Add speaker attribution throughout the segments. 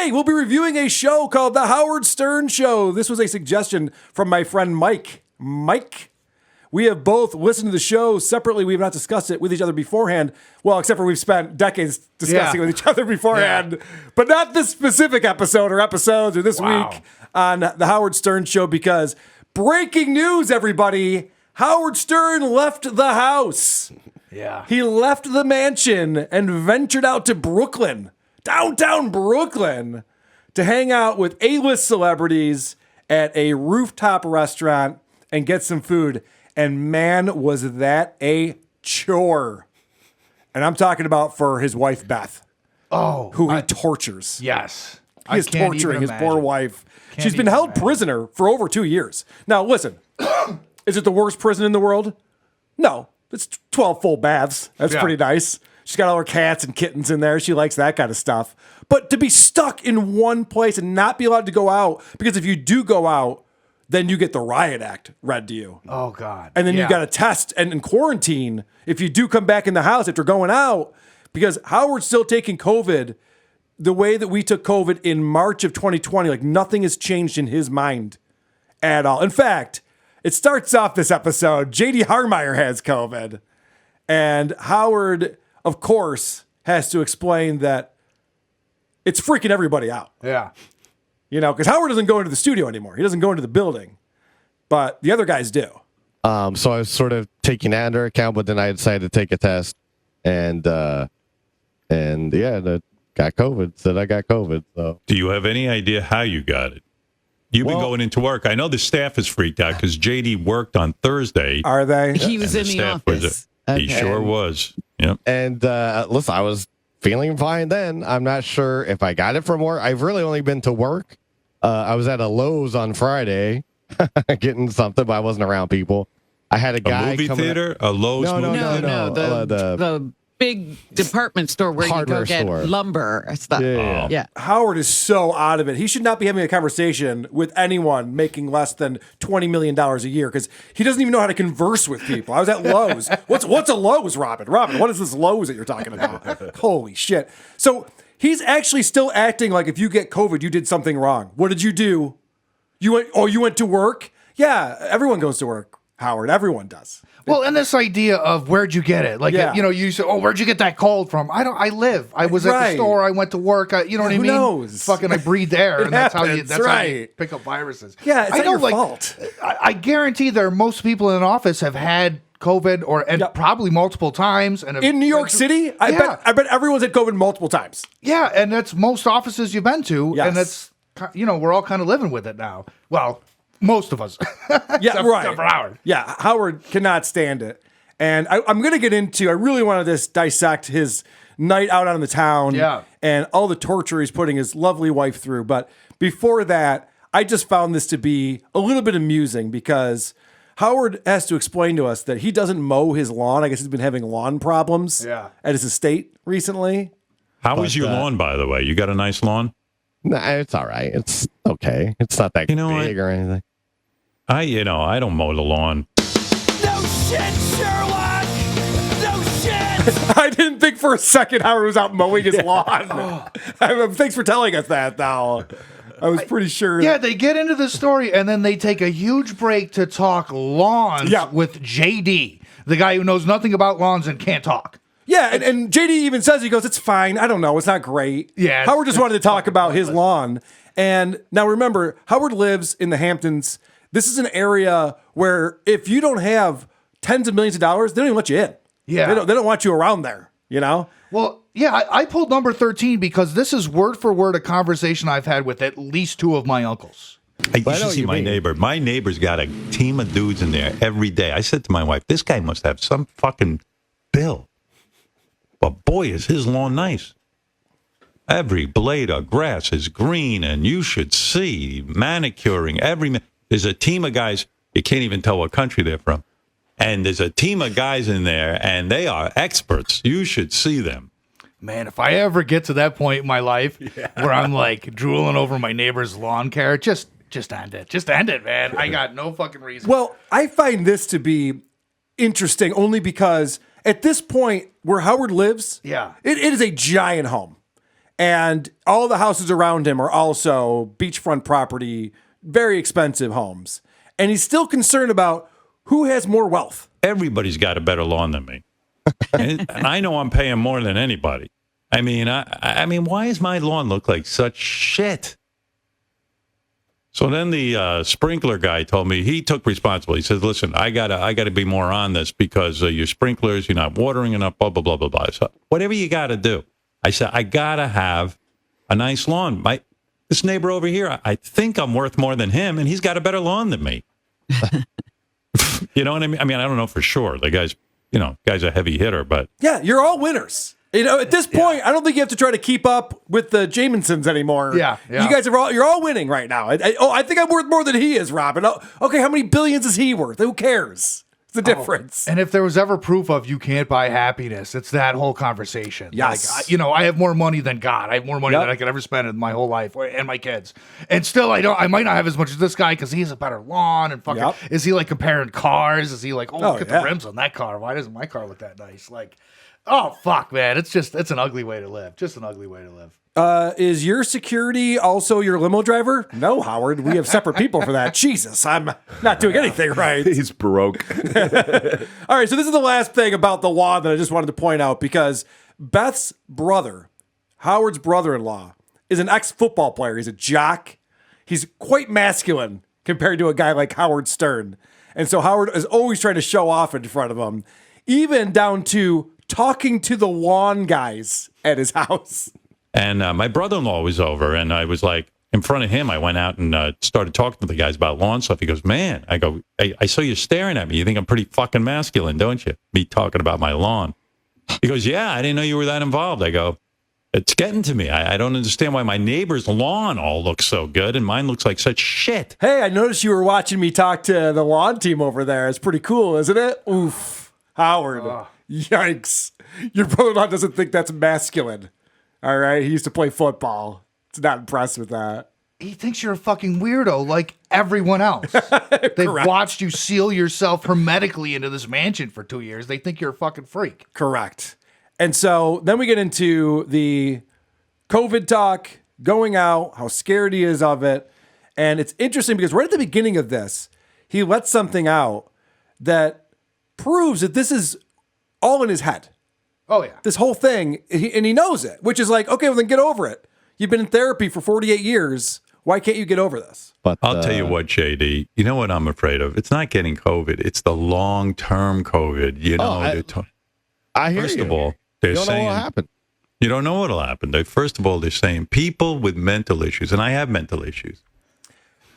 Speaker 1: Today, we'll be reviewing a show called The Howard Stern Show. This was a suggestion from my friend Mike. Mike, we have both listened to the show separately. We have not discussed it with each other beforehand. Well, except for we've spent decades discussing it with each other beforehand. But not this specific episode or episodes or this week on The Howard Stern Show, because breaking news, everybody, Howard Stern left the house.
Speaker 2: Yeah.
Speaker 1: He left the mansion and ventured out to Brooklyn, downtown Brooklyn, to hang out with A-list celebrities at a rooftop restaurant and get some food. And man, was that a chore. And I'm talking about for his wife, Beth.
Speaker 2: Oh.
Speaker 1: Who he tortures.
Speaker 2: Yes.
Speaker 1: He is torturing his poor wife. She's been held prisoner for over 2 years. Now, listen. Is it the worst prison in the world? No. It's 12 full baths. That's pretty nice. She's got all her cats and kittens in there. She likes that kind of stuff. But to be stuck in one place and not be allowed to go out, because if you do go out, then you get the riot act read to you.
Speaker 2: Oh, God.
Speaker 1: And then you got to test and quarantine if you do come back in the house after going out, because Howard's still taking COVID the way that we took COVID in March of 2020. Like, nothing has changed in his mind at all. In fact, it starts off this episode, J.D. Harmeyer has COVID. And Howard, of course, has to explain that it's freaking everybody out.
Speaker 2: Yeah.
Speaker 1: You know, because Howard doesn't go into the studio anymore. He doesn't go into the building. But the other guys do.
Speaker 3: So I was sort of taking that under account, but then I decided to take a test. And got COVID. Said I got COVID. So.
Speaker 4: Do you have any idea how you got it? You've been going into work. I know the staff is freaked out because JD worked on Thursday.
Speaker 1: Are they?
Speaker 5: He was in the office.
Speaker 4: He sure was. Yep.
Speaker 3: And listen, I was feeling fine then. I'm not sure if I got it from work. I've really only been to work. I was at a Lowe's on Friday getting something, but I wasn't around people. I had a guy
Speaker 4: movie theater? A Lowe's movie theater?
Speaker 5: No. The big department store where you go get lumber and stuff. Yeah.
Speaker 1: Howard is so out of it. He should not be having a conversation with anyone making less than $20 million a year, because he doesn't even know how to converse with people. I was at Lowe's. What's a Lowe's, Robin? Robin, what is this Lowe's that you're talking about? Holy shit. So he's actually still acting like if you get COVID, you did something wrong. What did you do? You went to work? Yeah, everyone goes to work, Howard. Everyone does.
Speaker 2: Well, and this idea of where'd you get it? Like, you say, where'd you get that cold from? I was at the store. I went to work. You know what I mean?
Speaker 1: Who knows?
Speaker 2: Fucking, I breathed air. and
Speaker 1: happens,
Speaker 2: that's how you pick up viruses.
Speaker 1: Yeah, it's not your fault.
Speaker 2: I guarantee most people in an office have had COVID probably multiple times. And
Speaker 1: in New York City, I bet everyone's had COVID multiple times.
Speaker 2: Yeah, and that's most offices you've been to.
Speaker 1: Yes.
Speaker 2: And that's, we're all kind of living with it now. Well, most of us.
Speaker 1: Yeah, right.
Speaker 2: Except for Howard.
Speaker 1: Yeah, Howard cannot stand it. And I'm going to get into, I really want to dissect his night out on the town and all the torture he's putting his lovely wife through. But before that, I just found this to be a little bit amusing, because Howard has to explain to us that he doesn't mow his lawn. I guess he's been having lawn problems at his estate recently.
Speaker 4: How is your lawn, by the way? You got a nice lawn?
Speaker 3: No, it's all right. It's okay. It's not that big or anything.
Speaker 4: I don't mow the lawn.
Speaker 6: No shit, Sherlock! No shit!
Speaker 1: I didn't think for a second Howard was out mowing his lawn. Thanks for telling us that, though. I was pretty sure.
Speaker 2: Yeah, they get into the story, and then they take a huge break to talk lawns with JD, the guy who knows nothing about lawns and can't talk.
Speaker 1: Yeah, and JD even says, he goes, it's fine. I don't know. It's not great.
Speaker 2: Yeah.
Speaker 1: Howard just wanted to talk about his lawn. And now remember, Howard lives in the Hamptons. This is an area where if you don't have tens of millions of dollars, they don't even let you in.
Speaker 2: Yeah.
Speaker 1: They don't want you around there,
Speaker 2: Well, yeah, I pulled number 13 because this is word for word a conversation I've had with at least two of my uncles.
Speaker 4: I used to see my neighbor. My neighbor's got a team of dudes in there every day. I said to my wife, this guy must have some fucking bill. But boy, is his lawn nice. Every blade of grass is green, and you should see manicuring there's a team of guys, you can't even tell what country they're from. And there's a team of guys in there, and they are experts. You should see them.
Speaker 2: Man, if I ever get to that point in my life where I'm like drooling over my neighbor's lawn care, just end it. Just end it, man. I got no fucking reason.
Speaker 1: Well, I find this to be interesting only because at this point where Howard lives, it is a giant home. And all the houses around him are also beachfront property, very expensive homes. And he's still concerned about who has more wealth.
Speaker 4: Everybody's got a better lawn than me. And I know I'm paying more than anybody. I mean, why does my lawn look like such shit? So then the sprinkler guy told me, he took responsibility. He says, listen, I gotta be more on this because your sprinklers, you're not watering enough, blah, blah, blah, blah, blah. So whatever you got to do. I said, I got to have a nice lawn. This neighbor over here, I think I'm worth more than him, and he's got a better lawn than me. You know what I mean? I mean, I don't know for sure. The guy's a heavy hitter, but...
Speaker 1: Yeah, you're all winners. At this point, I don't think you have to try to keep up with the Jamiesons anymore.
Speaker 2: Yeah.
Speaker 1: You guys you're all winning right now. I think I'm worth more than he is, Robin. Okay, how many billions is he worth? Who cares? It's the difference.
Speaker 2: And if there was ever proof of you can't buy happiness, it's that whole conversation.
Speaker 1: Yes.
Speaker 2: Like, I have more money than God. I have more money than I could ever spend in my whole life and my kids. And still, I might not have as much as this guy because he has a better lawn and fucking.
Speaker 1: Yep.
Speaker 2: Is he like comparing cars? Is he like, look at the rims on that car? Why doesn't my car look that nice? Like, oh fuck, man, it's an ugly way to live. Just an ugly way to live.
Speaker 1: Is your security also your limo driver? No, Howard. We have separate people for that. Jesus, I'm not doing anything right.
Speaker 7: He's broke.
Speaker 1: All right, so this is the last thing about the law that I just wanted to point out because Beth's brother, Howard's brother-in-law, is an ex-football player. He's a jock. He's quite masculine compared to a guy like Howard Stern. And so Howard is always trying to show off in front of him, even down to talking to the lawn guys at his house.
Speaker 4: And my brother-in-law was over, and I was like, in front of him, I went out and started talking to the guys about lawn stuff. He goes, man, I go, I saw you staring at me. You think I'm pretty fucking masculine, don't you? Me talking about my lawn. He goes, yeah, I didn't know you were that involved. I go, it's getting to me. I don't understand why my neighbor's lawn all looks so good and mine looks like such shit.
Speaker 1: Hey, I noticed you were watching me talk to the lawn team over there. It's pretty cool, isn't it? Oof. Howard. Yikes. Your brother-in-law doesn't think that's masculine. All right? He used to play football. It's not impressed with that.
Speaker 2: He thinks you're a fucking weirdo like everyone else. They've watched you seal yourself hermetically into this mansion for 2 years. They think you're a fucking freak.
Speaker 1: Correct. And so then we get into the COVID talk, going out, how scared he is of it. And it's interesting because right at the beginning of this, he lets something out that proves that this is all in his head.
Speaker 2: Oh, yeah.
Speaker 1: This whole thing, and he knows it, which is like, okay, well, then get over it. You've been in therapy for 48 years. Why can't you get over this?
Speaker 3: But
Speaker 4: I'll tell you what, JD, you know what I'm afraid of? It's not getting COVID. It's the long-term COVID. You know,
Speaker 3: I hear
Speaker 4: first
Speaker 3: you.
Speaker 4: of all, they're
Speaker 3: You don't know
Speaker 4: saying,
Speaker 3: what'll happen.
Speaker 4: You don't know what'll happen. First of all, they're saying people with mental issues, and I have mental issues.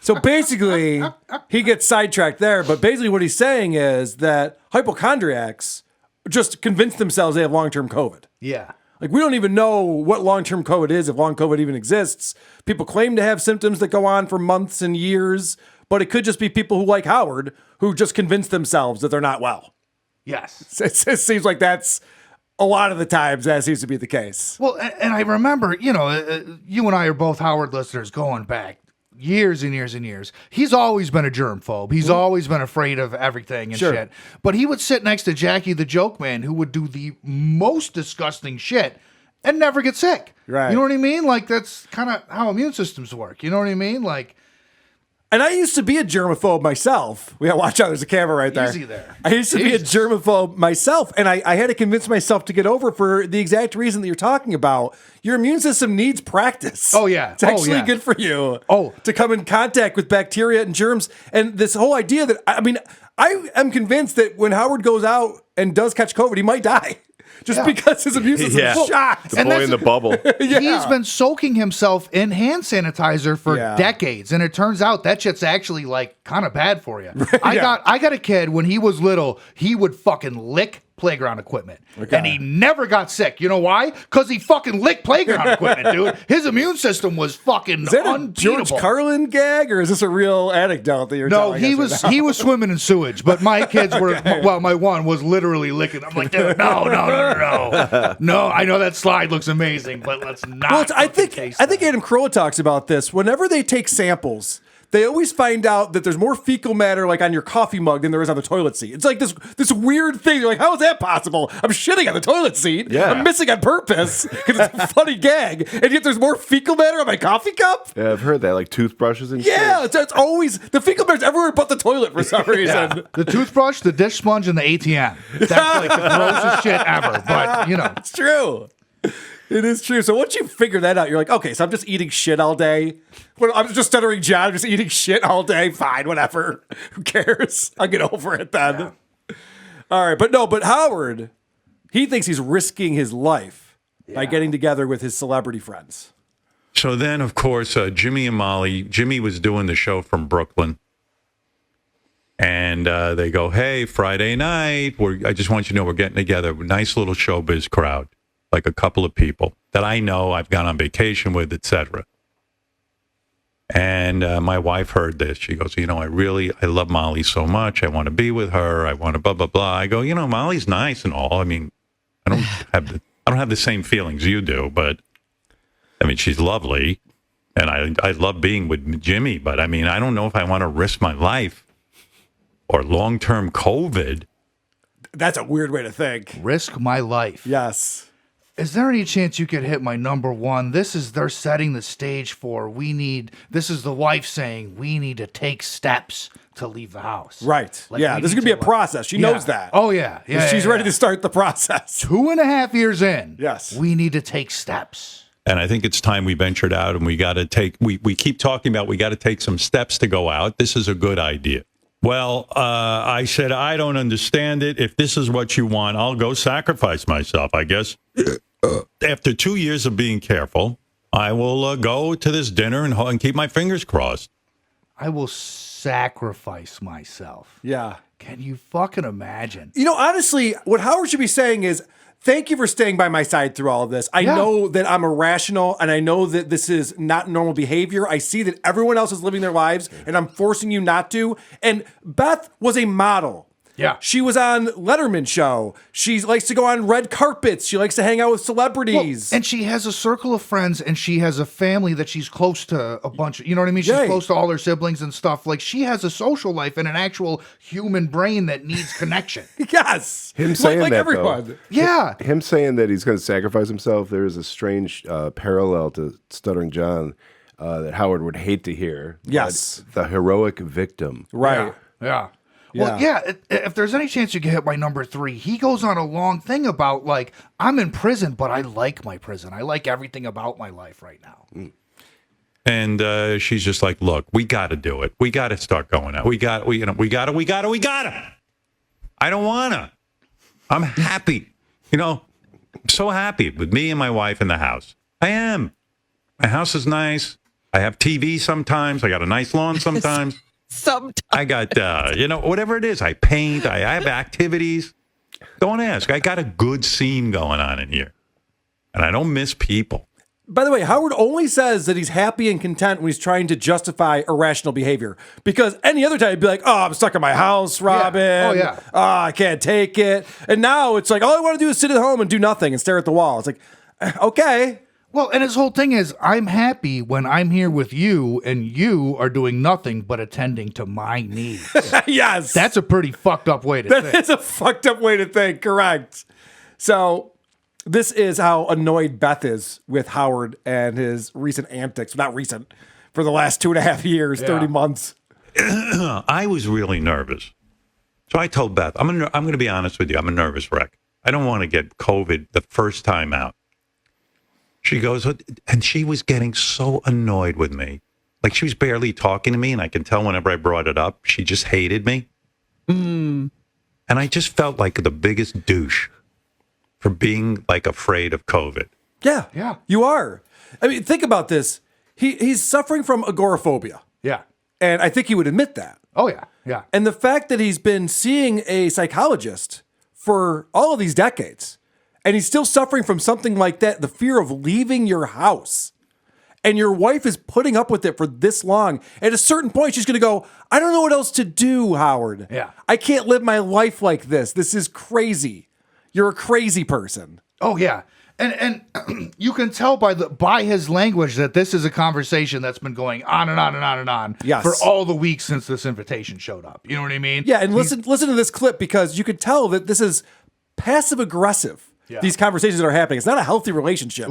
Speaker 1: So basically, he gets sidetracked there, but basically what he's saying is that hypochondriacs just convince themselves they have long-term COVID.
Speaker 2: Yeah.
Speaker 1: Like, we don't even know what long-term COVID is, if long COVID even exists. People claim to have symptoms that go on for months and years, but it could just be people who, like Howard, who just convince themselves that they're not well.
Speaker 2: Yes.
Speaker 1: It seems like that's a lot of the times that seems to be the case.
Speaker 2: Well, and I remember, you and I are both Howard listeners going back years and years and years. He's always been a germ phobe. He's always been afraid of everything and shit. But he would sit next to Jackie the Joke Man, who would do the most disgusting shit and never get sick.
Speaker 1: Right.
Speaker 2: You know what I mean? Like, that's kind of how immune systems work. You know what I mean? Like,
Speaker 1: and I used to be a germaphobe myself. We gotta watch out. There's a camera right there.
Speaker 2: Easy there.
Speaker 1: I used to be a germaphobe myself, and I had to convince myself to get over for the exact reason that you're talking about. Your immune system needs practice.
Speaker 2: Oh, yeah.
Speaker 1: It's actually good for you to come in contact with bacteria and germs. And this whole idea that, I mean, I am convinced that when Howard goes out and does catch COVID, he might die. Just because his immune system is shot.
Speaker 7: The boy in the bubble.
Speaker 2: He's been soaking himself in hand sanitizer for decades, and it turns out that shit's actually like kind of bad for you. I got a kid when he was little, he would fucking lick playground equipment, and he never got sick. You know why? Because he fucking licked playground equipment, dude. His immune system was fucking
Speaker 1: Is that a
Speaker 2: unbeatable.
Speaker 1: George Carlin gag, or is this a real anecdote that you're telling us right now?
Speaker 2: He was swimming in sewage, but my kids were, well, my one was literally licking. I'm like, dude, no. No, I know that slide looks amazing, but let's not.
Speaker 1: Well, I think
Speaker 2: taste
Speaker 1: Adam
Speaker 2: that.
Speaker 1: Carolla talks about this. Whenever they take samples, they always find out that there's more fecal matter like on your coffee mug than there is on the toilet seat. It's like this weird thing. You're like, how is that possible? I'm shitting on the toilet seat.
Speaker 7: Yeah.
Speaker 1: I'm missing on purpose because it's a funny gag, and yet there's more fecal matter on my coffee cup.
Speaker 7: Yeah, I've heard that, like toothbrushes and
Speaker 1: Yeah,
Speaker 7: shit.
Speaker 1: it's always the fecal matter's everywhere but the toilet for some reason.
Speaker 2: The toothbrush, the dish sponge, and the ATM. That's like the grossest shit ever. But, you know.
Speaker 1: It's true. It is true. So once you figure that out, you're like, okay, so I'm just eating shit all day. Well, I'm just stuttering John. I'm just eating shit all day. Fine, whatever. Who cares? I'll get over it then. Yeah. All right, but Howard, he thinks he's risking his life by getting together with his celebrity friends.
Speaker 4: So then, of course, Jimmy and Molly, Jimmy was doing the show from Brooklyn. And they go, hey, Friday night, I just want you to know we're getting together. Nice little showbiz crowd, like a couple of people that I know I've gone on vacation with, etc. And my wife heard this. She goes, you know, I love Molly so much. I want to be with her. I want to blah, blah, blah. I go, you know, Molly's nice and all. I mean, I don't have the same feelings you do, but I mean, she's lovely. And I love being with Jimmy, but I mean, I don't know if I want to risk my life or long-term COVID.
Speaker 1: That's a weird way to think.
Speaker 2: Risk my life.
Speaker 1: Yes.
Speaker 2: Is there any chance you could hit my number one? They're setting the stage for this is the wife saying we need to take steps to leave the house.
Speaker 1: Right.
Speaker 2: Like,
Speaker 1: yeah, this is going to be a process. She knows that.
Speaker 2: Oh, yeah. Yeah.
Speaker 1: She's ready to start the process.
Speaker 2: 2.5 years in.
Speaker 1: Yes.
Speaker 2: We need to take steps.
Speaker 4: And I think it's time we ventured out and we got to we keep talking about we got to take some steps to go out. This is a good idea. Well, I said, I don't understand it. If this is what you want, I'll go sacrifice myself, I guess. After 2 years of being careful, I will go to this dinner and keep my fingers crossed.
Speaker 2: I will sacrifice myself.
Speaker 1: Yeah.
Speaker 2: Can you fucking imagine?
Speaker 1: You know, honestly, what Howard should be saying is, thank you for staying by my side through all of this. I know that I'm irrational, and I know that this is not normal behavior. I see that everyone else is living their lives, and I'm forcing you not to. And Beth was a model.
Speaker 2: Yeah.
Speaker 1: She was on Letterman show. She likes to go on red carpets. She likes to hang out with celebrities.
Speaker 2: Well, and she has a circle of friends, and she has a family that she's close to a bunch of, you know what I mean? She's close to all her siblings and stuff. Like, she has a social life and an actual human brain that needs connection.
Speaker 1: Yes.
Speaker 7: Him saying
Speaker 1: like
Speaker 7: that,
Speaker 1: everyone.
Speaker 7: though,
Speaker 2: Yeah.
Speaker 7: him saying that he's going to sacrifice himself, there is a strange parallel to Stuttering John that Howard would hate to hear.
Speaker 1: Yes.
Speaker 7: The heroic victim.
Speaker 1: Right.
Speaker 2: Yeah. Well, if there's any chance you can hit my number 3, he goes on a long thing about, like, I'm in prison, but I like my prison. I like everything about my life right now.
Speaker 4: And she's just like, look, we got to do it. We got to start going out. We got to. I don't want to. I'm happy. You know, I'm so happy with me and my wife in the house. I am. My house is nice. I have TV sometimes. I got a nice lawn sometimes.
Speaker 5: Sometimes.
Speaker 4: I got, whatever it is. I paint. I have activities. Don't ask. I got a good scene going on in here. And I don't miss people.
Speaker 1: By the way, Howard only says that he's happy and content when he's trying to justify irrational behavior. Because any other time he'd be like, oh, I'm stuck in my house, Robin.
Speaker 2: Oh, yeah.
Speaker 1: Oh, I can't take it. And now it's like, all I want to do is sit at home and do nothing and stare at the wall. It's like, okay.
Speaker 2: Well, and his whole thing is, I'm happy when I'm here with you and you are doing nothing but attending to my needs.
Speaker 1: Yes.
Speaker 2: That's a pretty fucked up way to think.
Speaker 1: That is a fucked up way to think. Correct. So this is how annoyed Beth is with Howard and his recent antics. Not recent, for the last 2.5 years, 30 months.
Speaker 4: I was really nervous. So I told Beth, I'm going to be honest with you. I'm a nervous wreck. I don't want to get COVID the first time out. She goes, and she was getting so annoyed with me. Like, she was barely talking to me, and I can tell whenever I brought it up, she just hated me. And I just felt like the biggest douche for being, like, afraid of COVID.
Speaker 1: Yeah. You are. I mean, think about this. He's suffering from agoraphobia.
Speaker 2: Yeah.
Speaker 1: And I think he would admit that.
Speaker 2: Oh, yeah. Yeah.
Speaker 1: And the fact that he's been seeing a psychologist for all of these decades, and he's still suffering from something like that, the fear of leaving your house, and your wife is putting up with it for this long. At a certain point, she's going to go, I don't know what else to do, Howard.
Speaker 2: Yeah.
Speaker 1: I can't live my life like this. This is crazy. You're a crazy person.
Speaker 2: Oh, yeah. And you can tell by his language that this is a conversation that's been going on and on and on and on
Speaker 1: Yes.
Speaker 2: for all the weeks since this invitation showed up. You know what I mean?
Speaker 1: Yeah, and listen to this clip because you could tell that this is passive aggressive.
Speaker 2: Yeah.
Speaker 1: These conversations that are happening. It's not a healthy relationship.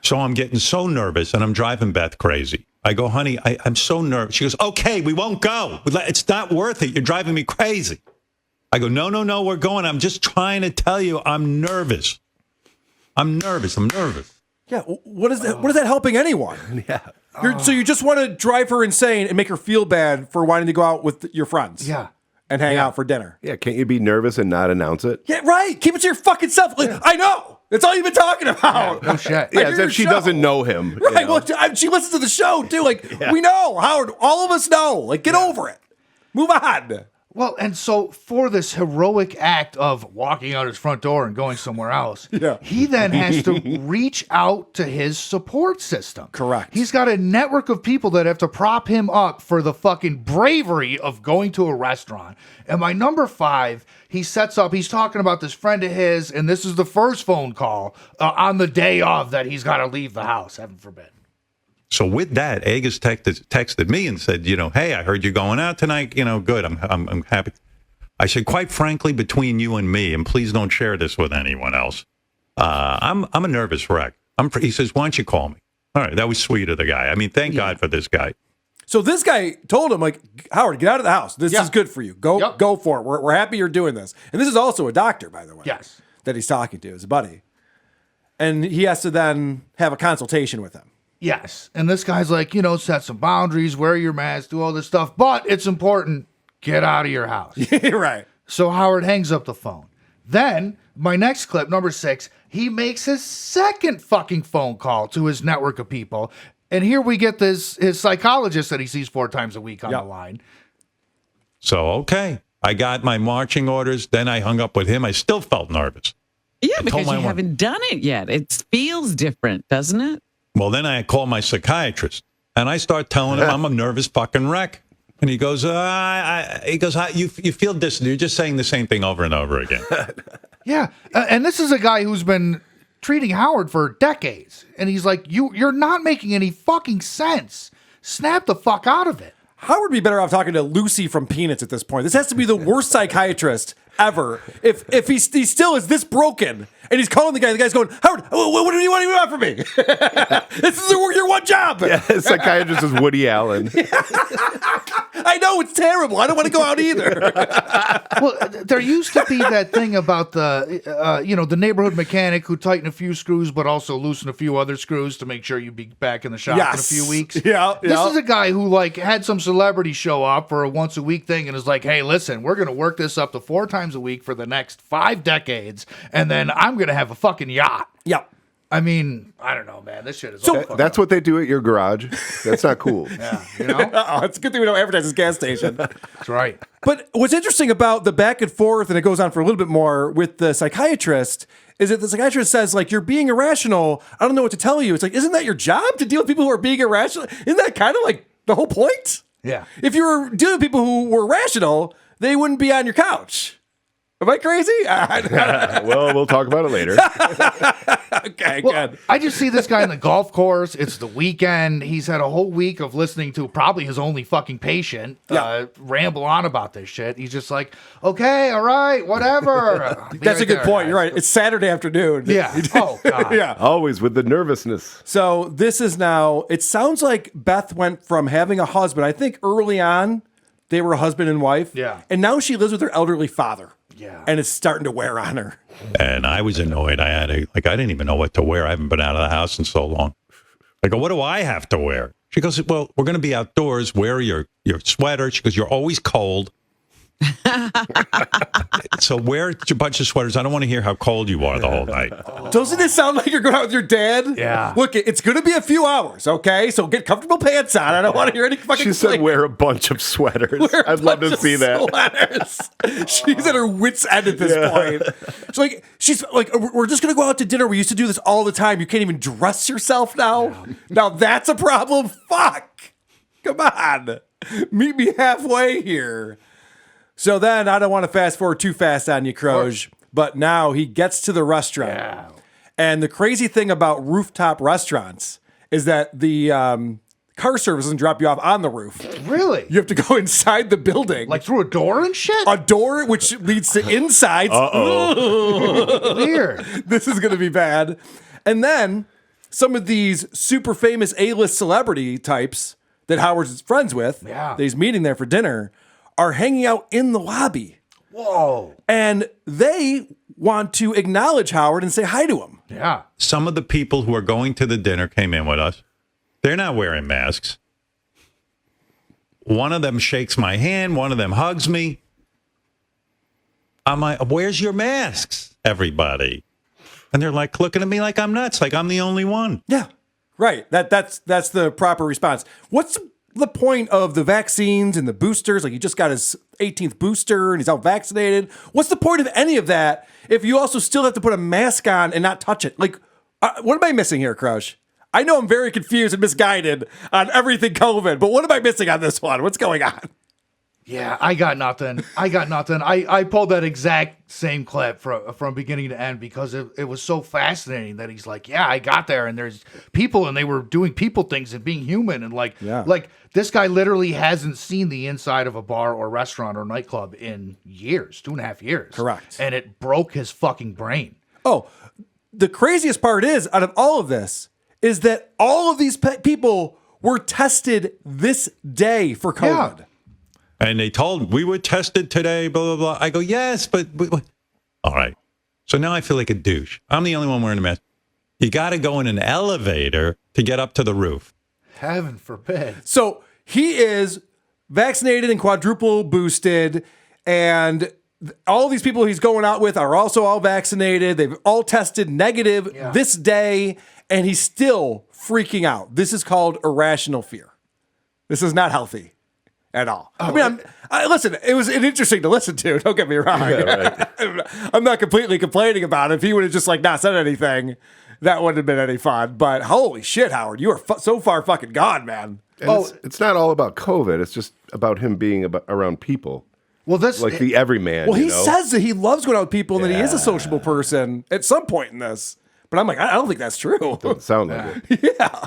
Speaker 4: So I'm getting so nervous and I'm driving Beth crazy. I go, honey, I'm so nervous. She goes, okay, we won't go. It's not worth it. You're driving me crazy. I go, no, we're going. I'm just trying to tell you I'm nervous. I'm nervous.
Speaker 1: Yeah, what is that helping anyone? Yeah. So you just want to drive her insane and make her feel bad for wanting to go out with your friends.
Speaker 2: Yeah.
Speaker 1: And hang out for dinner.
Speaker 7: Yeah, can't you be nervous and not announce it?
Speaker 1: Yeah, right. Keep it to your fucking self. I know. That's all you've been talking about.
Speaker 2: No shit.
Speaker 7: Yeah, as if she doesn't know him.
Speaker 1: Right.
Speaker 7: You know?
Speaker 1: Well, she listens to the show too. Like, we know, Howard. All of us know. Like, get over it. Move on.
Speaker 2: Well, and so for this heroic act of walking out his front door and going somewhere else, he then has to reach out to his support system.
Speaker 1: Correct.
Speaker 2: He's got a network of people that have to prop him up for the fucking bravery of going to a restaurant. And my number 5, he sets up, he's talking about this friend of his, and this is the first phone call on the day of that he's got to leave the house, heaven forbid.
Speaker 4: So with that, Agus texted me and said, hey, I heard you going out tonight. Good. I'm happy. I said, quite frankly, between you and me, and please don't share this with anyone else. I'm a nervous wreck. He says, why don't you call me? All right. That was sweet of the guy. I mean, thank God for this guy.
Speaker 1: So this guy told him, like, Howard, get out of the house. This is good for you. Go for it. We're happy you're doing this. And this is also a doctor, by the way.
Speaker 2: Yes.
Speaker 1: That he's talking to, his buddy. And he has to then have a consultation with him.
Speaker 2: Yes. And this guy's like, set some boundaries, wear your mask, do all this stuff. But it's important, get out of your house.
Speaker 1: Right.
Speaker 2: So Howard hangs up the phone. Then, my next clip, number 6, he makes his second fucking phone call to his network of people. And here we get his psychologist that he sees 4 times a week on the line.
Speaker 4: So, okay. I got my marching orders. Then I hung up with him. I still felt nervous.
Speaker 5: Yeah, because you haven't done it yet. It feels different, doesn't it?
Speaker 4: Well, then I call my psychiatrist, and I start telling him I'm a nervous fucking wreck. And he goes, you feel distant. You're just saying the same thing over and over again.
Speaker 2: Yeah. And this is a guy who's been treating Howard for decades. And he's like, you're not making any fucking sense. Snap the fuck out of it.
Speaker 1: Howard would be better off talking to Lucy from Peanuts at this point. This has to be the worst psychiatrist ever. If he still is this broken and he's calling the guy's going, Howard, what do you want from me? This is your one job.
Speaker 7: Yeah, his psychiatrist is Woody Allen.
Speaker 1: I know, it's terrible. I don't want to go out either.
Speaker 2: Well, there used to be that thing about the neighborhood mechanic who tightened a few screws but also loosened a few other screws to make sure you'd be back in the shop in a few weeks.
Speaker 1: Yeah.
Speaker 2: This is a guy who had some celebrity show up for a once a week thing and is like, hey, listen, we're going to work this up to 4 times a week for the next 5 decades, and then I'm going to have a fucking yacht.
Speaker 1: Yep.
Speaker 2: I mean, I don't know, man. This shit is
Speaker 7: That's what they do at your garage. That's not cool.
Speaker 2: Yeah,
Speaker 1: it's a good thing we don't advertise this gas station.
Speaker 2: That's right.
Speaker 1: But what's interesting about the back and forth, and it goes on for a little bit more with the psychiatrist, is that the psychiatrist says, like, you're being irrational. I don't know what to tell you. It's like, isn't that your job to deal with people who are being irrational? Isn't that kind of like the whole point?
Speaker 2: Yeah.
Speaker 1: If you were dealing with people who were rational, they wouldn't be on your couch. Am I crazy?
Speaker 7: Well, we'll talk about it later.
Speaker 1: Okay, good.
Speaker 2: I just see this guy in the golf course. It's the weekend. He's had a whole week of listening to probably his only fucking patient ramble on about this shit. He's just like, okay, all right, whatever.
Speaker 1: That's a good point. You're right. It's Saturday afternoon.
Speaker 2: Yeah. Oh, God.
Speaker 1: Yeah.
Speaker 7: Always with the nervousness.
Speaker 1: So this is now, it sounds like Beth went from having a husband. I think early on, they were husband and wife.
Speaker 2: Yeah.
Speaker 1: And now she lives with her elderly father.
Speaker 2: Yeah.
Speaker 1: And it's starting to wear on her.
Speaker 4: And I was annoyed. I didn't even know what to wear. I haven't been out of the house in so long. I go, what do I have to wear? She goes, well, we're going to be outdoors. Wear your sweater. She goes, you're always cold. So wear a bunch of sweaters. I don't want to hear how cold you are the whole night.
Speaker 1: Doesn't it sound like you're going out with your dad?
Speaker 2: Yeah.
Speaker 1: Look, it's going to be a few hours, okay? So get comfortable pants on. I don't want to hear any fucking...
Speaker 7: She said wear a bunch of sweaters. I'd love to see that.
Speaker 1: She's at her wit's end at this point. She's like, we're just going to go out to dinner. We used to do this all the time. You can't even dress yourself now? Yeah. Now that's a problem? Fuck. Come on. Meet me halfway here. So then, I don't want to fast forward too fast on you, Croge, but now he gets to the restaurant. Yeah. And the crazy thing about rooftop restaurants is that the car service doesn't drop you off on the roof.
Speaker 2: Really?
Speaker 1: You have to go inside the building.
Speaker 2: Like through a door and shit?
Speaker 1: A door which leads to insides.
Speaker 2: Weird.
Speaker 1: This is going to be bad. And then some of these super famous A-list celebrity types that Howard's friends with, that he's meeting there for dinner, are hanging out in the lobby.
Speaker 2: Whoa.
Speaker 1: And they want to acknowledge Howard and say hi to him.
Speaker 2: Yeah.
Speaker 4: Some of the people who are going to the dinner came in with us. They're not wearing masks. One of them shakes my hand. One of them hugs me. I'm like, where's your masks, everybody? And they're like looking at me like I'm nuts, like I'm the only one.
Speaker 1: Yeah, right. That's the proper response. What's the point of the vaccines and the boosters? Like, he just got his 18th booster and he's out vaccinated. What's the point of any of that if you also still have to put a mask on and not touch it? Like, what am I missing here, Crush? I know I'm very confused and misguided on everything COVID, but what am I missing on this one? What's going on?
Speaker 2: Yeah, I got nothing. I pulled that exact same clip from beginning to end because it was so fascinating that he's like, yeah, I got there and there's people and they were doing people things and being human and like this guy literally hasn't seen the inside of a bar or restaurant or nightclub in years, 2.5 years.
Speaker 1: Correct.
Speaker 2: And it broke his fucking brain.
Speaker 1: Oh, the craziest part is, out of all of this, is that all of these people were tested this day for COVID.
Speaker 2: Yeah.
Speaker 4: And they told me, we were tested today, blah, blah, blah. I go, yes, but all right. So now I feel like a douche. I'm the only one wearing a mask. You got to go in an elevator to get up to the roof.
Speaker 2: Heaven forbid.
Speaker 1: So he is vaccinated and quadruple boosted, and all these people he's going out with are also all vaccinated. They've all tested negative this day, and he's still freaking out. This is called irrational fear. This is not healthy at all. I mean, listen, it was interesting to listen to. Don't get me wrong.
Speaker 7: Yeah, right.
Speaker 1: I'm not completely complaining about it. If he would have just like not said anything, that wouldn't have been any fun. But holy shit, Howard, you are so far fucking gone, man.
Speaker 7: And it's not all about COVID. It's just about him being around people.
Speaker 2: Well, that's
Speaker 7: like the everyman.
Speaker 1: Well, he says that he loves going out with people and that he is a sociable person at some point in this. But I'm like, I don't think that's true.
Speaker 7: Doesn't sound like it.
Speaker 1: Yeah.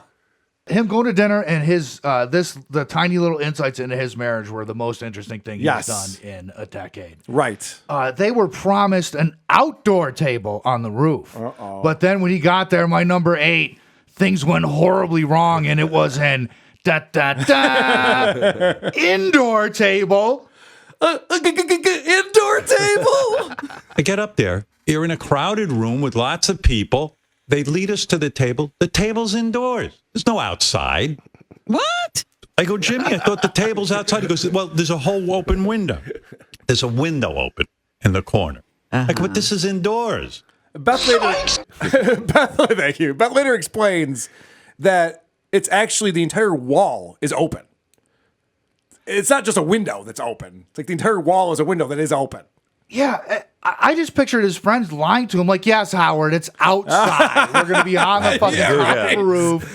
Speaker 2: him going to dinner and his the tiny little insights into his marriage were the most interesting thing he's done in a decade.
Speaker 1: Right.
Speaker 2: They were promised an outdoor table on the roof. But then when he got there, my number 8, things went horribly wrong, and it was an indoor table.
Speaker 1: Indoor table.
Speaker 4: I get up there. You're in a crowded room with lots of people. They lead us to the table. The table's indoors. There's no outside.
Speaker 5: What?
Speaker 4: I go, Jimmy, I thought the table's outside. He goes, well, there's a whole open window. There's a window open in the corner. I go, but this is indoors.
Speaker 1: Beth thank you. Beth later explains that it's actually the entire wall is open. It's not just a window that's open. It's like the entire wall is a window that is open.
Speaker 2: Yeah, I just pictured his friends lying to him like, yes, Howard, it's outside. We're going to be on the fucking top of the roof.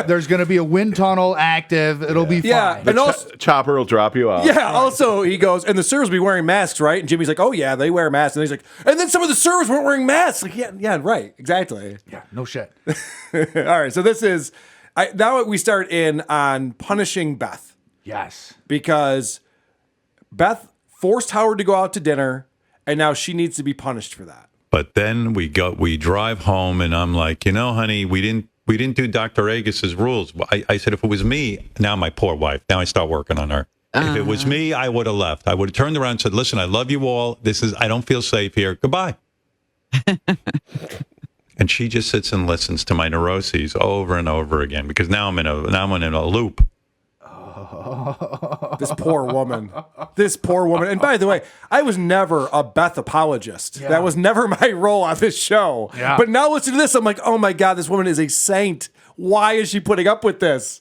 Speaker 2: There's going to be a wind tunnel active. It'll be fine.
Speaker 7: And also, chopper will drop you off.
Speaker 1: Yeah, also he goes, and the servers will be wearing masks, right? And Jimmy's like, oh yeah, they wear masks. And he's like, and then some of the servers weren't wearing masks. Like, yeah, right, exactly.
Speaker 2: Yeah, no shit.
Speaker 1: All right, so this is, now we start in on punishing Beth.
Speaker 2: Yes.
Speaker 1: Because Beth forced Howard to go out to dinner, and now she needs to be punished for that.
Speaker 4: But then we drive home, and I'm like, you know, honey, we didn't do Dr. Agus's rules. I said, if it was me, now my poor wife, now I start working on her. If it was me, I would have left. I would have turned around and said, listen, I love you all. I don't feel safe here. Goodbye. And she just sits and listens to my neuroses over and over again, because now I'm in a loop.
Speaker 1: This poor woman. And by the way, I was never a Beth apologist. Yeah. That was never my role on this show. Yeah. But now listen to this. I'm like, oh my God, this woman is a saint. Why is she putting up with this?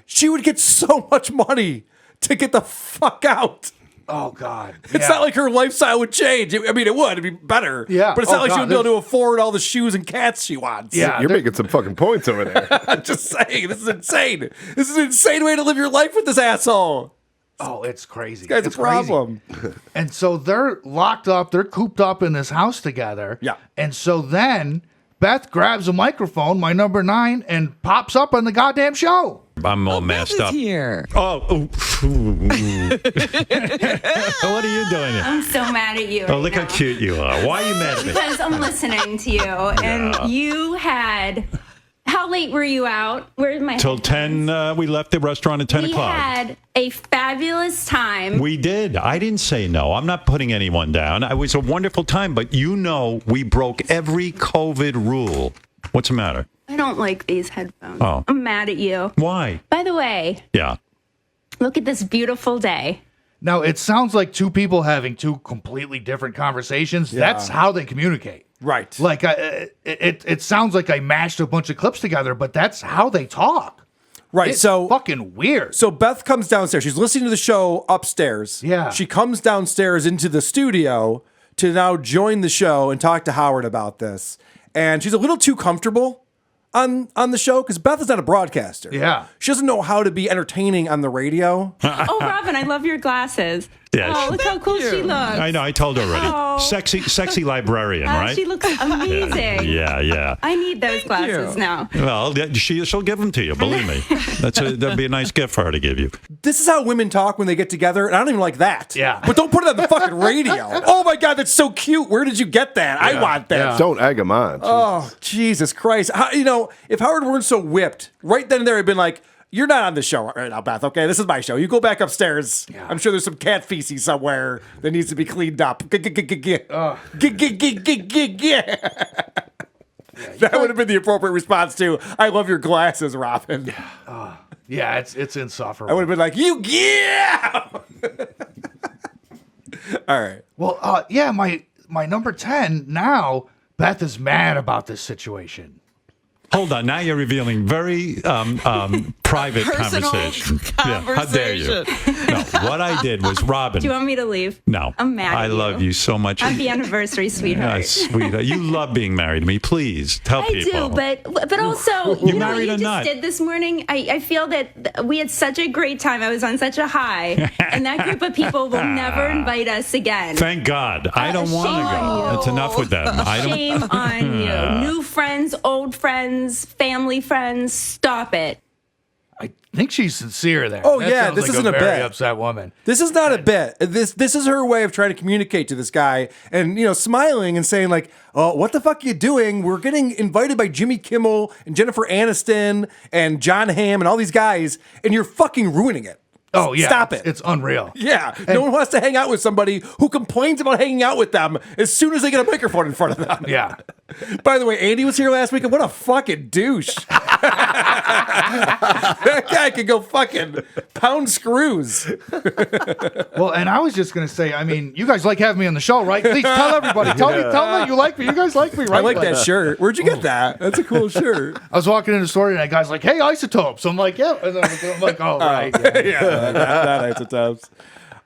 Speaker 1: She would get so much money to get the fuck out.
Speaker 2: Oh, God.
Speaker 1: It's not like her lifestyle would change. It would. It'd be better.
Speaker 2: Yeah.
Speaker 1: But it's not like she would be able to afford all the shoes and cats she wants.
Speaker 7: Yeah. You're making some fucking points over there.
Speaker 1: I'm just saying. This is insane. This is an insane way to live your life with this asshole.
Speaker 2: Oh, it's crazy.
Speaker 1: This guy's a problem.
Speaker 2: And so they're locked up. They're cooped up in this house together.
Speaker 1: Yeah.
Speaker 2: And so then Beth grabs a microphone, my number 9, and pops up on the goddamn show.
Speaker 4: I'm all
Speaker 5: Beth
Speaker 4: messed
Speaker 5: is
Speaker 4: up.
Speaker 5: here.
Speaker 4: Oh, what are you doing here?
Speaker 8: I'm so mad at you.
Speaker 4: Oh,
Speaker 8: right
Speaker 4: look
Speaker 8: now.
Speaker 4: how cute you are. Why are you mad at me?
Speaker 8: Because I'm listening to you, and you had. How late were you out? Where's my
Speaker 4: Till
Speaker 8: headphones?
Speaker 4: 10, we left the restaurant at 10
Speaker 8: We
Speaker 4: o'clock.
Speaker 8: had a fabulous time.
Speaker 4: We did. I didn't say no. I'm not putting anyone down. It was a wonderful time, but we broke every COVID rule. What's the matter?
Speaker 8: I don't like these headphones.
Speaker 4: Oh.
Speaker 8: I'm mad at you.
Speaker 4: Why?
Speaker 8: By the way,
Speaker 4: Yeah.
Speaker 8: look at this beautiful day.
Speaker 2: Now, it sounds like two people having two completely different conversations. That's how they communicate.
Speaker 1: Right.
Speaker 2: Like, it sounds like I mashed a bunch of clips together, but that's how they talk.
Speaker 1: Right.
Speaker 2: It's
Speaker 1: so
Speaker 2: fucking weird.
Speaker 1: So Beth comes downstairs. She's listening to the show upstairs.
Speaker 2: Yeah.
Speaker 1: She comes downstairs into the studio to now join the show and talk to Howard about this. And she's a little too comfortable on the show because Beth is not a broadcaster.
Speaker 2: Yeah.
Speaker 1: She doesn't know how to be entertaining on the radio.
Speaker 8: Oh, Robin, I love your glasses.
Speaker 4: Yeah,
Speaker 8: Oh,
Speaker 4: she-
Speaker 8: look how cool she looks.
Speaker 4: I know. I told her already.
Speaker 8: Oh.
Speaker 4: Sexy librarian, right?
Speaker 8: She looks amazing.
Speaker 4: Yeah.
Speaker 8: I need those glasses now.
Speaker 4: Well, she'll give them to you. Believe me. That'd be a nice gift for her to give you.
Speaker 1: This is how women talk when they get together, and I don't even like that.
Speaker 2: Yeah.
Speaker 1: But don't put it on the fucking radio. Oh my God, that's so cute. Where did you get that? I want that.
Speaker 2: Yeah.
Speaker 7: Don't egg him on.
Speaker 1: Oh, Jesus Christ. If Howard weren't so whipped, right then and there, he'd been like, you're not on the show right now, Beth, okay? This is my show. You go back upstairs.
Speaker 2: Yeah.
Speaker 1: I'm sure there's some cat feces somewhere that needs to be cleaned up. That would have been the appropriate response to, I love your glasses, Robin.
Speaker 2: Yeah, it's insufferable.
Speaker 1: I would have been like, yeah! All right.
Speaker 2: Well, yeah, my number 10 now, Beth is mad about this situation.
Speaker 4: Hold on. Now you're revealing very private
Speaker 5: Personal
Speaker 4: conversation. Yeah, how dare you? No, what I did was Robin.
Speaker 8: Do you want me to leave?
Speaker 4: No.
Speaker 8: I'm mad
Speaker 4: I
Speaker 8: at
Speaker 4: love you so much.
Speaker 8: Happy anniversary, sweetheart.
Speaker 4: Yeah, sweetheart. You love being married to me. Please tell
Speaker 8: I
Speaker 4: people.
Speaker 8: do, but also,
Speaker 4: You
Speaker 8: you know what
Speaker 4: married
Speaker 8: you
Speaker 4: or
Speaker 8: just
Speaker 4: not?
Speaker 8: did this morning? I feel that we had such a great time. I was on such a high, and that group of people will never invite us again.
Speaker 4: Thank God. I don't want
Speaker 8: shame
Speaker 4: to
Speaker 8: on
Speaker 4: go.
Speaker 8: you.
Speaker 4: It's enough with them. I don't.
Speaker 8: Shame on you. New friends, old friends, family friends, stop it.
Speaker 2: I think she's sincere there.
Speaker 1: Oh,
Speaker 2: That
Speaker 1: yeah,
Speaker 2: sounds
Speaker 1: this
Speaker 2: like
Speaker 1: isn't a
Speaker 2: very
Speaker 1: bit.
Speaker 2: upset woman.
Speaker 1: This is not a bit. This is her way of trying to communicate to this guy and, smiling and saying like, oh, what the fuck are you doing? We're getting invited by Jimmy Kimmel and Jennifer Aniston and John Hamm and all these guys, and you're fucking ruining it.
Speaker 2: Oh, yeah.
Speaker 1: Stop it.
Speaker 2: It's unreal.
Speaker 1: Yeah, no one wants to hang out with somebody who complains about hanging out with them as soon as they get a microphone in front of them.
Speaker 2: Yeah.
Speaker 1: By the way, Andy was here last week, and what a fucking douche. That guy could go fucking pound screws.
Speaker 2: Well, and I was just going to say, I mean, you guys like having me on the show, right? Please tell everybody. Tell me you like me. You guys like me, right?
Speaker 1: I like that shirt. Where'd you get that? That's a cool shirt.
Speaker 2: I was walking in the store and that guy's like, hey, isotopes. I'm like, yeah. And then I'm like, oh, right. Yeah.
Speaker 1: Yeah, that isotopes.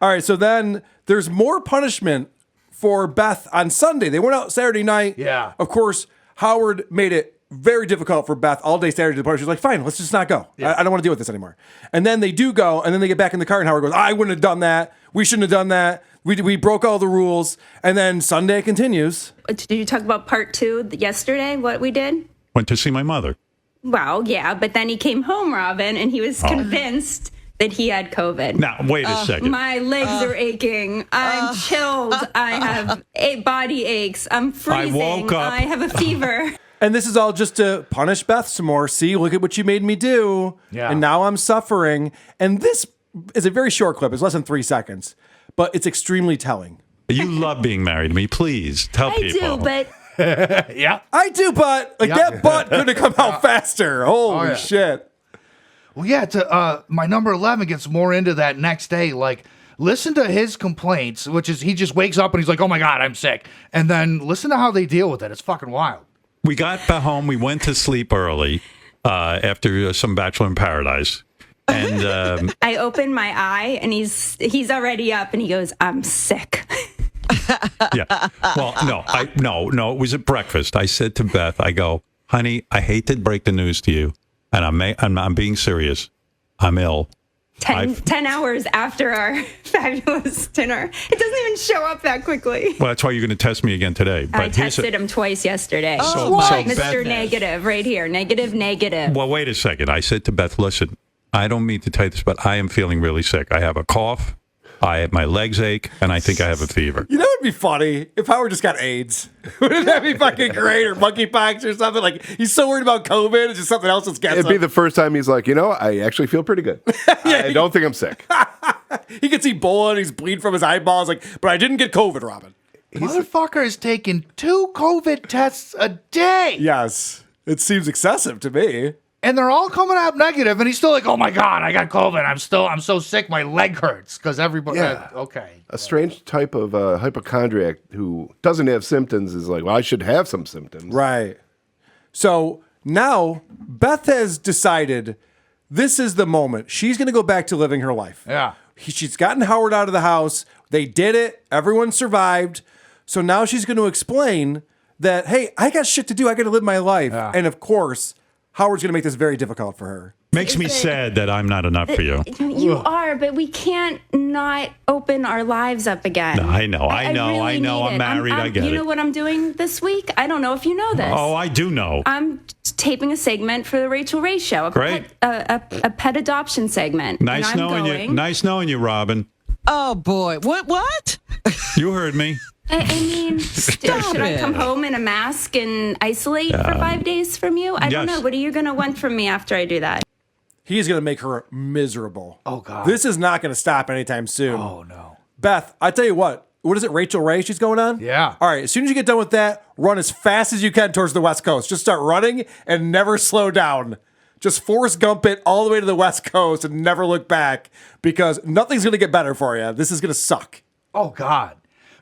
Speaker 1: All right, so then there's more punishment for Beth on Sunday. They went out Saturday night.
Speaker 2: Yeah.
Speaker 1: Of course, Howard made it very difficult for Beth all day Saturday to the party. She's like, fine, let's just not go. I don't want to deal with this anymore. And then they do go, and then they get back in the car, and Howard goes, I wouldn't have done that. We shouldn't have done that. We broke all the rules. And then Sunday continues.
Speaker 8: Did you talk about part 2 yesterday, what we did?
Speaker 4: Went to see my mother.
Speaker 8: Well, yeah, but then he came home, Robin, and he was convinced that he had COVID.
Speaker 4: Now, wait a second.
Speaker 8: My legs are aching. I'm chilled. I have body aches. I'm freezing.
Speaker 4: woke up.
Speaker 8: I have a fever.
Speaker 1: And this is all just to punish Beth some more. See, look at what you made me do.
Speaker 2: Yeah.
Speaker 1: And now I'm suffering. And this is a very short clip. It's less than 3 seconds, but it's extremely telling.
Speaker 4: You love being married to me. Please tell
Speaker 8: I
Speaker 4: people.
Speaker 8: do, but
Speaker 2: Yeah.
Speaker 1: I do, but like that butt could have come out faster. Holy
Speaker 2: yeah.
Speaker 1: shit.
Speaker 2: Well, yeah, my number 11 gets more into that next day. Like, listen to his complaints, which is he just wakes up and he's like, oh my God, I'm sick. And then listen to how they deal with it. It's fucking wild.
Speaker 4: We got back home. We went to sleep early after some Bachelor in Paradise. And
Speaker 8: I open my eye and he's already up and he goes, I'm sick.
Speaker 4: yeah. Well, no. It was at breakfast. I said to Beth, I go, honey, I hate to break the news to you, and I'm being serious. I'm ill.
Speaker 8: 10 hours after our fabulous dinner. It doesn't even show up that quickly.
Speaker 4: Well, that's why you're going to test me again today.
Speaker 8: I tested him twice yesterday.
Speaker 4: Beth,
Speaker 8: Mr. Negative right here. Negative.
Speaker 4: Well, wait a second. I said to Beth, listen, I don't mean to tell you this, but I am feeling really sick. I have a cough. My legs ache, and I think I have a fever.
Speaker 1: You know what would be funny? If Howard just got AIDS. Wouldn't that be fucking great? Or monkeypox or something? Like, he's so worried about COVID, it's just something else that's getting
Speaker 7: It'd be the first time he's like, I actually feel pretty good. I don't think I'm sick.
Speaker 1: He gets Ebola and he's bleeding from his eyeballs. Like, but I didn't get COVID, Robin.
Speaker 2: Motherfucker is taking 2 COVID tests a day.
Speaker 1: Yes. It seems excessive to me.
Speaker 2: And they're all coming out negative, and he's still like, "Oh my god, I got COVID. I'm so sick, my leg hurts." Because everybody, okay,
Speaker 7: a strange type of hypochondriac who doesn't have symptoms is like, well, I should have some symptoms,
Speaker 1: right? So now Beth has decided this is the moment she's going to go back to living her life.
Speaker 2: Yeah,
Speaker 1: she's gotten Howard out of the house. They did it. Everyone survived. So now she's going to explain that, hey, I got shit to do. I got to live my life, and of course, Howard's going to make this very difficult for her.
Speaker 4: Makes me sad that I'm not enough for you.
Speaker 8: You are, but we can't not open our lives up again.
Speaker 4: No, I know.
Speaker 8: Really
Speaker 4: I'm married. I get it.
Speaker 8: You know what I'm doing this week? I don't know if you know this.
Speaker 4: Oh, I do know.
Speaker 8: I'm taping a segment for the Rachel Ray Show.
Speaker 4: Great.
Speaker 8: A pet adoption segment.
Speaker 4: Nice knowing you. Nice knowing you, Robin.
Speaker 5: Oh, boy. What?
Speaker 4: You heard me.
Speaker 8: I mean, should I come home in a mask and isolate for 5 days from you? I don't know. What are you going to want from me after I do that?
Speaker 1: He's going to make her miserable.
Speaker 2: Oh, God.
Speaker 1: This is not going to stop anytime soon.
Speaker 2: Oh, no.
Speaker 1: Beth, I tell you what is it, Rachel Ray she's going on?
Speaker 2: Yeah.
Speaker 1: All right, as soon as you get done with that, run as fast as you can towards the West Coast. Just start running and never slow down. Just Forrest Gump it all the way to the West Coast and never look back because nothing's going to get better for you. This is going to suck.
Speaker 2: Oh, God.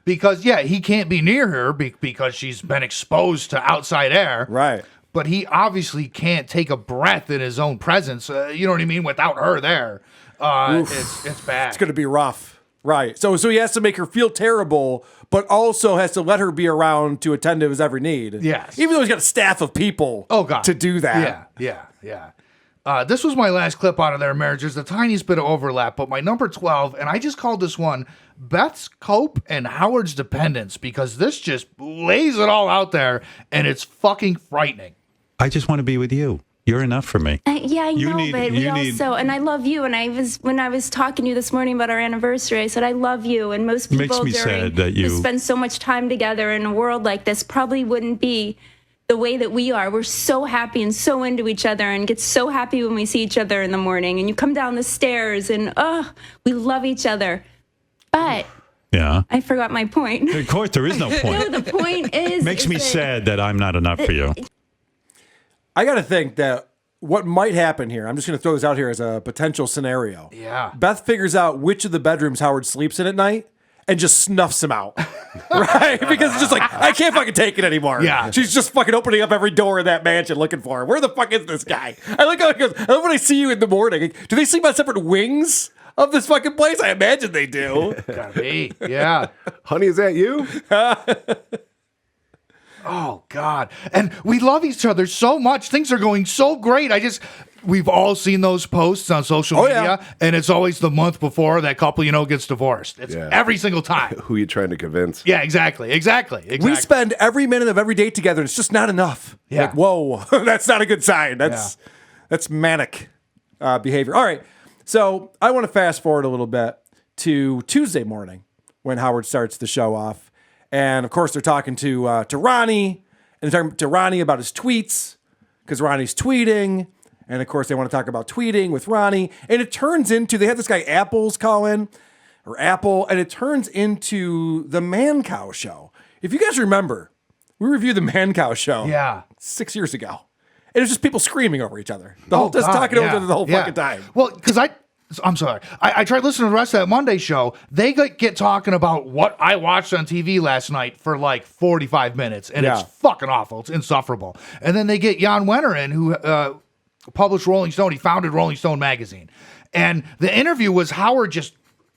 Speaker 2: Because, he can't be near her because she's been exposed to outside air.
Speaker 1: Right.
Speaker 2: But he obviously can't take a breath in his own presence, you know what I mean, without her there. It's bad.
Speaker 1: It's going to be rough. Right. So he has to make her feel terrible, but also has to let her be around to attend to his every need.
Speaker 2: Yes.
Speaker 1: Even though he's got a staff of people to do that.
Speaker 2: Yeah. This was my last clip out of their marriage. There's the tiniest bit of overlap, but my number 12, and I just called this one Beth's Cope and Howard's Dependence because this just lays it all out there, and it's fucking frightening.
Speaker 4: I just want to be with you. You're enough for me.
Speaker 8: I know, but we also, and I love you. And when I was talking to you this morning about our anniversary, I said I love you. And most people who spend so much time together in a world like this probably wouldn't be the way that we are. We're so happy and so into each other and get so happy when we see each other in the morning. And you come down the stairs and we love each other. But I forgot my point.
Speaker 4: Of course, there is no point.
Speaker 8: No, the point is
Speaker 4: makes me sad that I'm not enough for you.
Speaker 1: I got to think that what might happen here, I'm just going to throw this out here as a potential scenario.
Speaker 2: Yeah.
Speaker 1: Beth figures out which of the bedrooms Howard sleeps in at night and just snuffs him out. Right? Because it's just like, I can't fucking take it anymore.
Speaker 2: Yeah.
Speaker 1: She's just fucking opening up every door in that mansion looking for him. Where the fuck is this guy? I like how he goes, I love when I see you in the morning. Do they sleep on separate wings of this fucking place? I imagine they do.
Speaker 2: Gotta be. Yeah.
Speaker 7: Honey, is that you?
Speaker 2: Oh, God. And we love each other so much. Things are going so great. We've all seen those posts on social media, and it's always the month before that couple, gets divorced. It's every single time.
Speaker 7: Who are you trying to convince?
Speaker 2: Yeah, exactly.
Speaker 1: We spend every minute of every day together, and it's just not enough.
Speaker 2: Yeah.
Speaker 1: Like, whoa, that's not a good sign. That's manic behavior. All right. So I want to fast forward a little bit to Tuesday morning when Howard starts the show off. And of course, they're talking to Ronnie, and they're talking to Ronnie about his tweets because Ronnie's tweeting. And of course, they want to talk about tweeting with Ronnie. And it turns into, they have this guy Apples call in, or Apple, and it turns into the Man Cow Show. If you guys remember, we reviewed the Man Cow Show 6 years ago. And it's just people screaming over each other. Talking over each other the whole fucking time.
Speaker 2: Well, because I'm sorry. I tried listening to the rest of that Monday show. They get talking about what I watched on TV last night for like 45 minutes, and it's fucking awful. It's insufferable. And then they get Jan Wenner in, who published Rolling Stone. He founded Rolling Stone magazine. And the interview was Howard just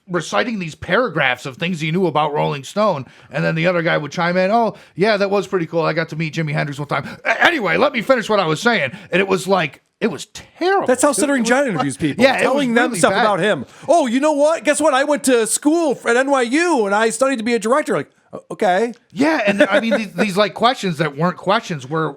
Speaker 2: reciting these paragraphs of things he knew about Rolling Stone. And then the other guy would chime in, oh, yeah, that was pretty cool. I got to meet Jimi Hendrix one time. Anyway, let me finish what I was saying. And it was like It was terrible.
Speaker 1: That's how Stuttering John interviews people.
Speaker 2: Yeah,
Speaker 1: telling them
Speaker 2: really
Speaker 1: stuff
Speaker 2: bad.
Speaker 1: about him. Oh, you know what? Guess what? I went to school at NYU and I studied to be a director. Like, okay.
Speaker 2: Yeah, and I mean these like questions that weren't questions were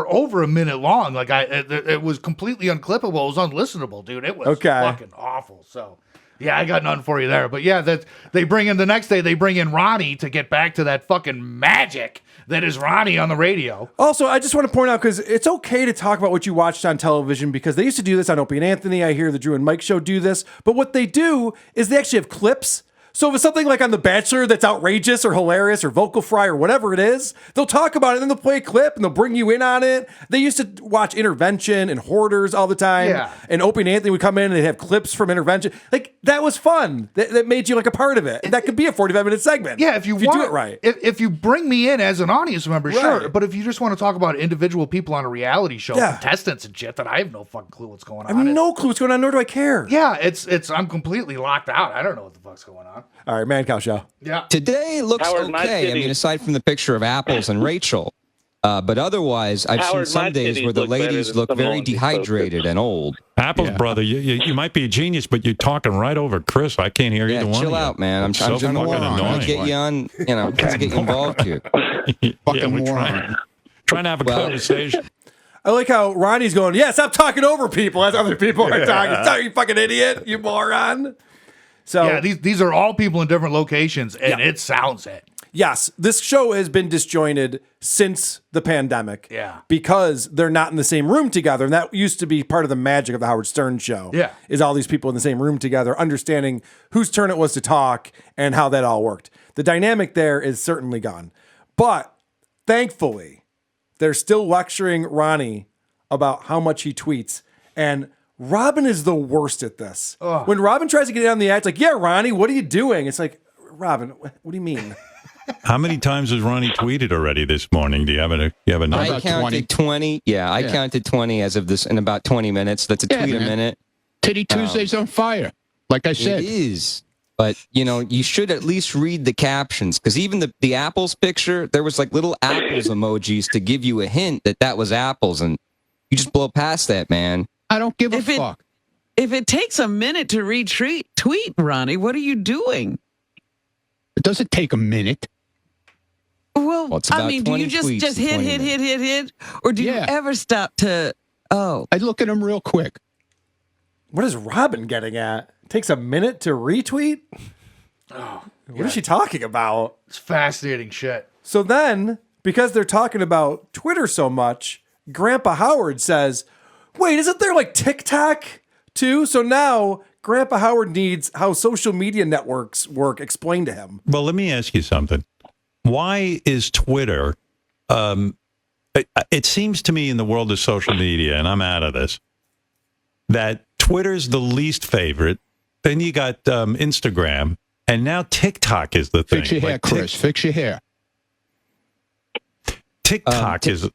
Speaker 2: over a minute long. Like it was completely unclippable. It was unlistenable, dude. It was fucking awful. So yeah, I got nothing for you there. But yeah, that they bring in the next day. They bring in Ronnie to get back to that fucking magic that is Ronnie on the radio.
Speaker 1: Also, I just want to point out, because it's okay to talk about what you watched on television, because they used to do this on Opie and Anthony. I hear the Drew and Mike show do this. But what they do is they actually have clips. So if it's something like on The Bachelor that's outrageous or hilarious or vocal fry or whatever it is, they'll talk about it and then they'll play a clip and they'll bring you in on it. They used to watch Intervention and Hoarders all the time.
Speaker 2: Yeah.
Speaker 1: And Opie and Anthony would come in and they'd have clips from Intervention. Like, that was fun. That made you like a part of it. And that could be a 45-minute segment.
Speaker 2: Yeah, if you
Speaker 1: do it right.
Speaker 2: If you bring me in as an audience member,
Speaker 1: Right.
Speaker 2: sure. But if you just want to talk about individual people on a reality show, contestants and shit, then I have no fucking clue what's going on.
Speaker 1: I have no clue what's going on, nor do I care.
Speaker 2: Yeah, it's I'm completely locked out. I don't know what the fuck's going on.
Speaker 1: All right, Man Cow Show.
Speaker 2: Yeah.
Speaker 9: Today looks okay. I mean, aside from the picture of apples and Rachel. But otherwise, I've seen some days where the ladies look very dehydrated and old.
Speaker 4: Apples, brother, you might be a genius, but you're talking right over Chris. I can't hear either one of you.
Speaker 9: Chill out, man. I'm
Speaker 4: so
Speaker 9: trying to get you on, trying to get you involved here.
Speaker 4: Fucking trying to have a conversation.
Speaker 1: I like how Ronnie's going, yeah, stop talking over people as other people are talking. Stop, you fucking idiot, you moron. So
Speaker 2: yeah, these are all people in different locations, and it sounds it.
Speaker 1: Yes, this show has been disjointed since the pandemic.
Speaker 2: Yeah.
Speaker 1: Because they're not in the same room together. And that used to be part of the magic of the Howard Stern show.
Speaker 2: Yeah.
Speaker 1: Is all these people in the same room together, understanding whose turn it was to talk and how that all worked. The dynamic there is certainly gone. But thankfully, they're still lecturing Ronnie about how much he tweets. And Robin is the worst at this. Ugh. When Robin tries to get in on the act, like, yeah, Ronnie, what are you doing? It's like, Robin, what do you mean?
Speaker 4: How many times has Ronnie tweeted already this morning? Do you have a number?
Speaker 9: I counted 20. Yeah, I counted 20 as of this in about 20 minutes. That's a tweet a minute.
Speaker 10: Titty Tuesday's on fire, like I said.
Speaker 9: It is. But, you should at least read the captions, because even the apples picture, there was like little apples emojis to give you a hint that was apples, and you just blow past that, man.
Speaker 10: I don't give a fuck.
Speaker 5: If it takes a minute to retweet, Ronnie, what are you doing?
Speaker 10: It doesn't take a minute.
Speaker 5: Well, I mean, do you just hit, or do you ever stop to,
Speaker 10: I look at them real quick.
Speaker 1: What is Robin getting at? It takes a minute to retweet? What is she talking about?
Speaker 2: It's fascinating shit.
Speaker 1: So then, because they're talking about Twitter so much, Grandpa Howard says, wait, isn't there like TikTok too? So now Grandpa Howard needs how social media networks work explained to him.
Speaker 4: Well, let me ask you something. Why is Twitter, it seems to me in the world of social media, and I'm out of this, that Twitter's the least favorite. Then you got Instagram, and now TikTok is the thing.
Speaker 10: Fix your hair, Chris. Fix your hair.
Speaker 4: TikTok is...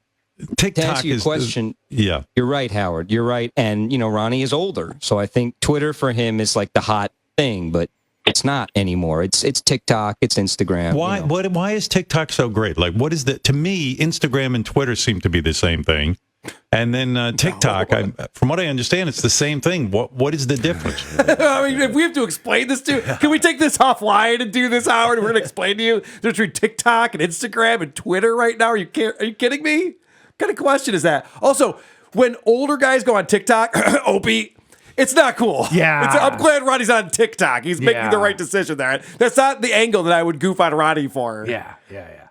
Speaker 4: TikTok
Speaker 9: to answer your question, you're right, Howard. You're right. And, Ronnie is older. So I think Twitter for him is like the hot thing, but it's not anymore. It's TikTok, it's Instagram.
Speaker 4: Why is TikTok so great? Like, what is to me, Instagram and Twitter seem to be the same thing. And then TikTok, from what I understand, it's the same thing. What is the difference?
Speaker 1: I mean, if we have to explain this to you, can we take this offline and do this, Howard? We're going to explain to you between TikTok and Instagram and Twitter right now. Are you kidding me? What kind of question is that? Also, when older guys go on TikTok, Opie, it's not cool.
Speaker 2: Yeah.
Speaker 1: I'm glad Ronnie's on TikTok. He's making the right decision there. That's not the angle that I would goof on Ronnie for.
Speaker 2: Yeah.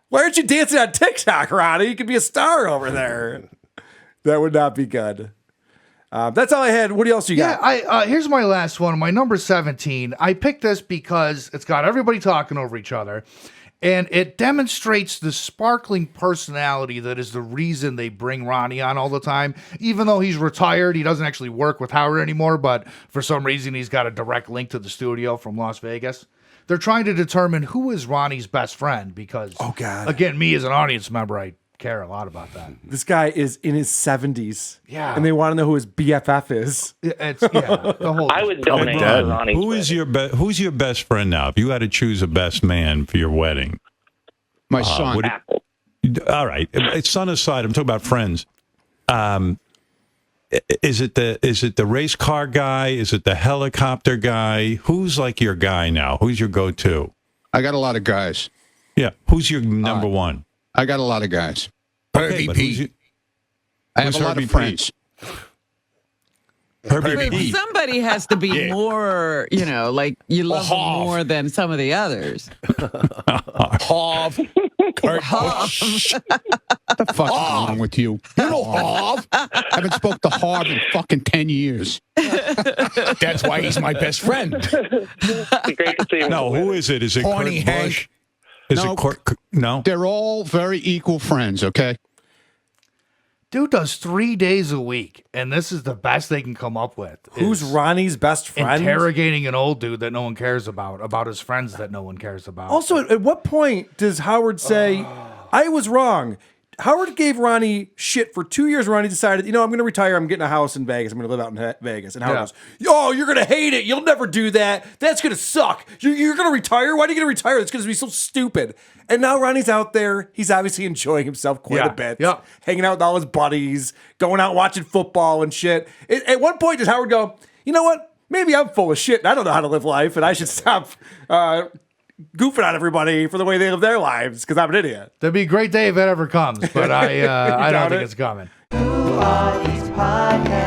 Speaker 1: Why aren't you dancing on TikTok, Ronnie? You could be a star over there. That would not be good. That's all I had. What else you got?
Speaker 2: Yeah, here's my last one. My number 17. I picked this because it's got everybody talking over each other. And it demonstrates the sparkling personality that is the reason they bring Ronnie on all the time. Even though he's retired, he doesn't actually work with Howard anymore, but for some reason he's got a direct link to the studio from Las Vegas. They're trying to determine who is Ronnie's best friend because, again, me as an audience member, I care a lot about that.
Speaker 1: This guy is in his 70s.
Speaker 2: Yeah.
Speaker 1: And they want to know who his BFF is.
Speaker 2: The whole
Speaker 11: I would donate to Ronnie's
Speaker 4: Who's your best friend now? If you had to choose a best man for your wedding.
Speaker 10: My son.
Speaker 4: All right. Son aside, I'm talking about friends. is it the race car guy? Is it the helicopter guy? Who's like your guy now? Who's your go-to?
Speaker 10: I got a lot of guys.
Speaker 4: Yeah. Who's your number one?
Speaker 10: I got a lot of guys.
Speaker 4: Okay,
Speaker 10: I have a lot of friends.
Speaker 5: But somebody has to be more, like you love them more than some of the others.
Speaker 10: Harv. What the fuck is wrong with you? You know Harv. I haven't spoke to Harv in fucking 10 years. That's why he's my best friend.
Speaker 11: Great to see him.
Speaker 4: No, who is it? Is it
Speaker 10: Horny
Speaker 4: Kurt Busch? Is it Kurt? No.
Speaker 10: They're all very equal friends, okay?
Speaker 2: Dude does 3 days a week, and this is the best they can come up with.
Speaker 1: Who's Ronnie's best friend?
Speaker 2: Interrogating an old dude that no one cares about his friends that no one cares about.
Speaker 1: Also, at what point does Howard say, I was wrong? Howard gave Ronnie shit for 2 years. Ronnie decided, I'm going to retire. I'm getting a house in Vegas. I'm going to live out in Vegas. And Howard goes, you're going to hate it. You'll never do that. That's going to suck. You're going to retire? Why are you going to retire? That's going to be so stupid. And now Ronnie's out there. He's obviously enjoying himself quite a bit.
Speaker 2: Yeah.
Speaker 1: Hanging out with all his buddies, going out watching football and shit. At one point, does Howard go, you know what? Maybe I'm full of shit and I don't know how to live life and I should stop goofing on everybody for the way they live their lives because I'm an idiot.
Speaker 2: That'd be a great day if it ever comes, but I don't think it's coming.
Speaker 6: Who are these podcasts?